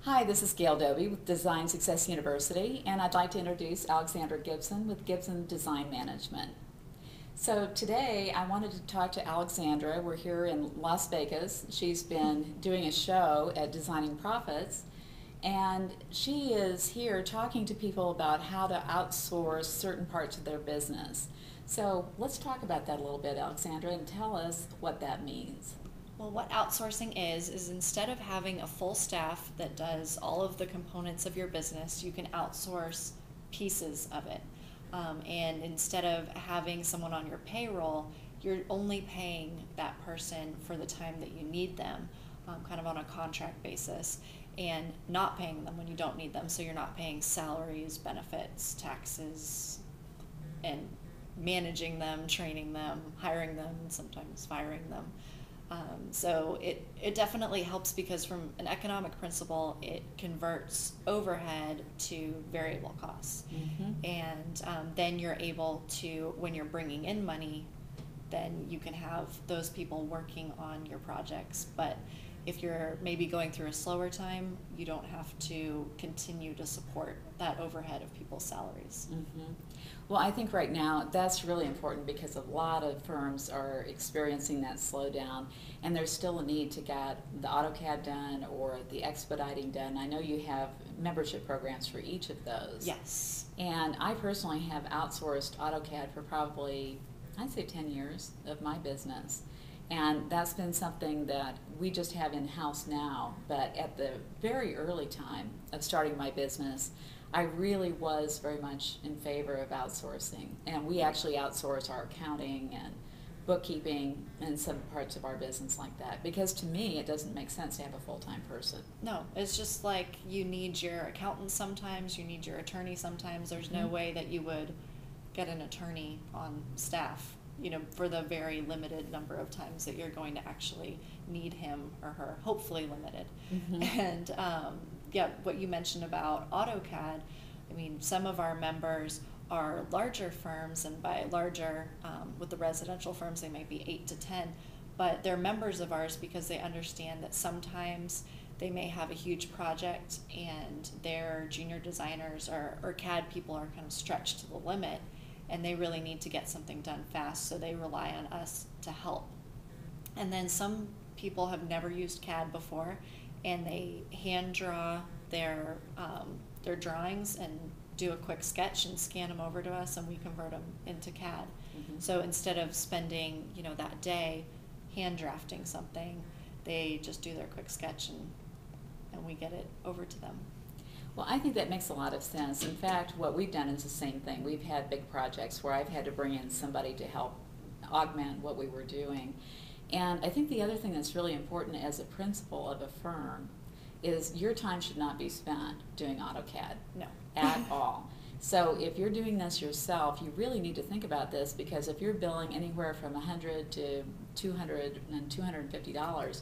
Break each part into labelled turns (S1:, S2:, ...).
S1: Hi, this is Gail Doby with Design Success University, and I'd like to introduce Alexandra Gibson with Gibson Design Management. So today I wanted to talk to Alexandra. We're here in Las Vegas. She's been doing a show at Designing Profits, and she is here talking to people about how to outsource certain parts of their business. So let's talk about that a little bit, Alexandra, and tell us what that means.
S2: Well, what outsourcing is instead of having a full staff that does all of the components of your business, you can outsource pieces of it. And instead of having someone on your payroll, you're only paying that person for the time that you need them, kind of on a contract basis, and not paying them when you don't need them. So you're not paying salaries, benefits, taxes, and managing them, training them, hiring them, and sometimes firing them. So it definitely helps because from an economic principle, it converts overhead to variable costs.
S1: Mm-hmm.
S2: And then you're able to, when you're bringing in money, then you can have those people working on your projects. But if you're maybe going through a slower time, you don't have to continue to support that overhead of people's salaries.
S1: Mm-hmm. Well, I think right now that's really important because a lot of firms are experiencing that slowdown, and there's still a need to get the AutoCAD done or the expediting done. I know you have membership programs for each of those.
S2: Yes.
S1: And I personally have outsourced AutoCAD for probably, I'd say 10 years of my business. And that's been something that we just have in-house now, but at the very early time of starting my business, I really was very much in favor of outsourcing. And we actually outsource our accounting and bookkeeping and some parts of our business like that, because to me it doesn't make sense to have a full-time person.
S2: No, it's just like you need your accountant sometimes, you need your attorney sometimes. There's no way that you would get an attorney on staff, for the very limited number of times that you're going to actually need him or her, hopefully limited.
S1: Mm-hmm.
S2: And what you mentioned about AutoCAD, I mean, some of our members are larger firms, and by larger, with the residential firms, they might be 8 to 10, but they're members of ours because they understand that sometimes they may have a huge project and their junior designers or CAD people are kind of stretched to the limit, and they really need to get something done fast, so they rely on us to help. And then some people have never used CAD before, and they hand draw their drawings and do a quick sketch and scan them over to us, and we convert them into CAD.
S1: Mm-hmm.
S2: So instead of spending that day hand drafting something, they just do their quick sketch and we get it over to them.
S1: Well, I think that makes a lot of sense. In fact, what we've done is the same thing. We've had big projects where I've had to bring in somebody to help augment what we were doing. And I think the other thing that's really important as a principal of a firm is your time should not be spent doing AutoCAD.
S2: No.
S1: At all. So if you're doing this yourself, you really need to think about this, because if you're billing anywhere from $100 to $200 and $250,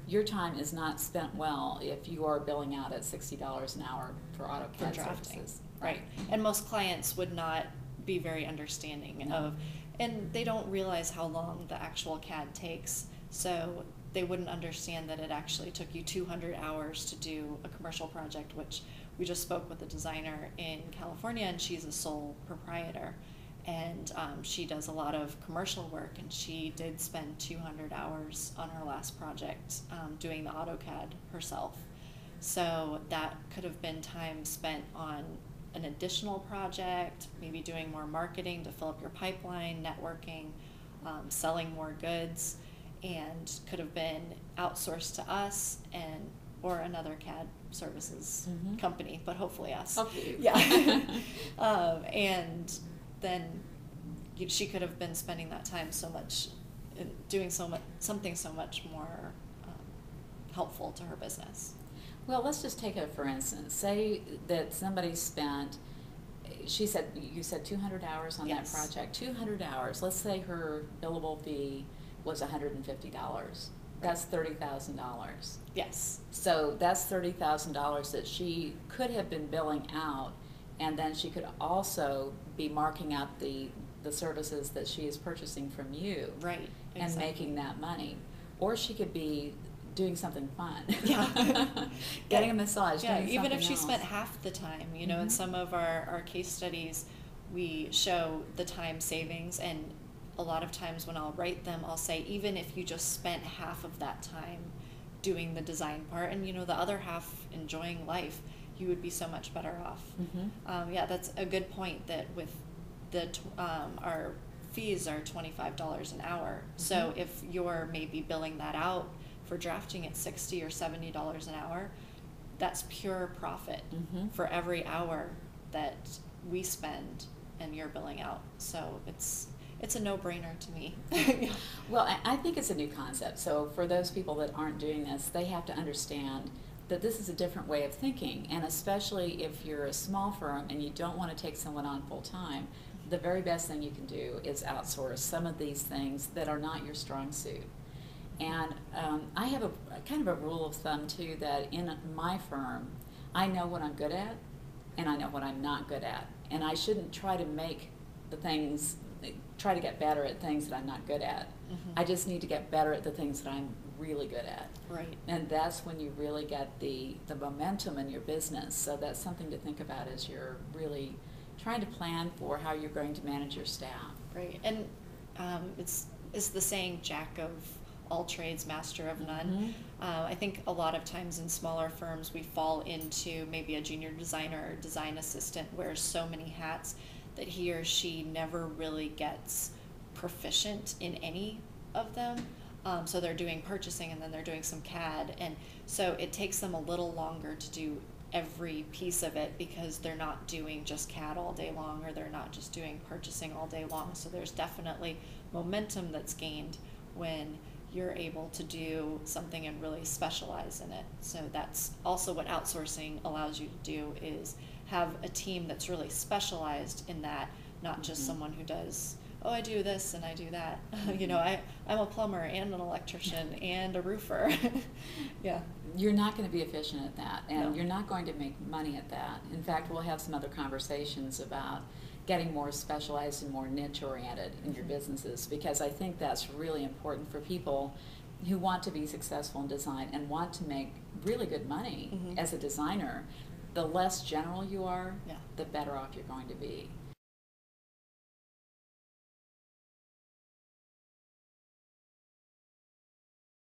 S1: your time is not spent well if you are billing out at $60 an hour for AutoCAD
S2: For drafting.
S1: services.
S2: Right. And most clients would not be very understanding
S1: No.
S2: and they don't realize how long the actual CAD takes, so they wouldn't understand that it actually took you 200 hours to do a commercial project, which we just spoke with a designer in California, and she's a sole proprietor, and she does a lot of commercial work, and she did spend 200 hours on her last project doing the AutoCAD herself. So that could have been time spent on an additional project, maybe doing more marketing to fill up your pipeline, networking, selling more goods, and could have been outsourced to us or another CAD services company, but hopefully us.
S1: Okay.
S2: Yeah. And then she could have been spending that time so much doing something so much more helpful to her business.
S1: Well, let's just take it for instance. Say that somebody spent, you said 200 hours on
S2: Yes.
S1: that project. 200 hours. Let's say her billable fee was $150. That's $30,000.
S2: Yes.
S1: So that's $30,000 that she could have been billing out, and then she could also be marking up the services that she is purchasing from you.
S2: Right.
S1: And
S2: Exactly.
S1: making that money. Or she could be doing something fun.
S2: Yeah.
S1: Getting a massage,
S2: Yeah,
S1: doing
S2: even if
S1: something
S2: she
S1: else.
S2: spent half the time, you know, in
S1: Mhm.
S2: some of our case studies, we show the time savings, and a lot of times when I'll write them, I'll say, even if you just spent half of that time doing the design part and, you know, the other half enjoying life, you would be so much better off. Yeah, that's a good point, that with our fees are $25 an hour. So if you're maybe billing that out for drafting at $60 or $70 an hour, that's pure profit for every hour that we spend and you're billing out. So it's a no-brainer to me. Yeah.
S1: Well, I think it's a new concept. So for those people that aren't doing this, they have to understand that this is a different way of thinking. And especially if you're a small firm and you don't want to take someone on full time, the very best thing you can do is outsource some of these things that are not your strong suit. And I have a kind of a rule of thumb too, that in my firm, I know what I'm good at and I know what I'm not good at. And I shouldn't try to try to get better at things that I'm not good at. I just need to get better at the things that I'm really good at.
S2: Right.
S1: And that's when you really get the momentum in your business. So that's something to think about as you're really trying to plan for how you're going to manage your staff.
S2: Right. And it's the saying, jack of all trades, master of none. I think a lot of times in smaller firms we fall into maybe a junior designer or design assistant wears so many hats that he or she never really gets proficient in any of them. So they're doing purchasing and then they're doing some CAD, and so it takes them a little longer to do every piece of it because they're not doing just CAD all day long, or they're not just doing purchasing all day long. So there's definitely momentum that's gained when you're able to do something and really specialize in it. So that's also what outsourcing allows you to do, is have a team that's really specialized in that, not just someone who does, oh, I do this and I do that. You know, I'm a plumber and an electrician and a roofer. Yeah.
S1: You're not going to be efficient at that, and
S2: No.
S1: you're not going to make money at that. In fact, we'll have some other conversations about getting more specialized and more niche oriented in your businesses, because I think that's really important for people who want to be successful in design and want to make really good money as a designer. The less general you are,
S2: Yeah.
S1: the better off you're going to be.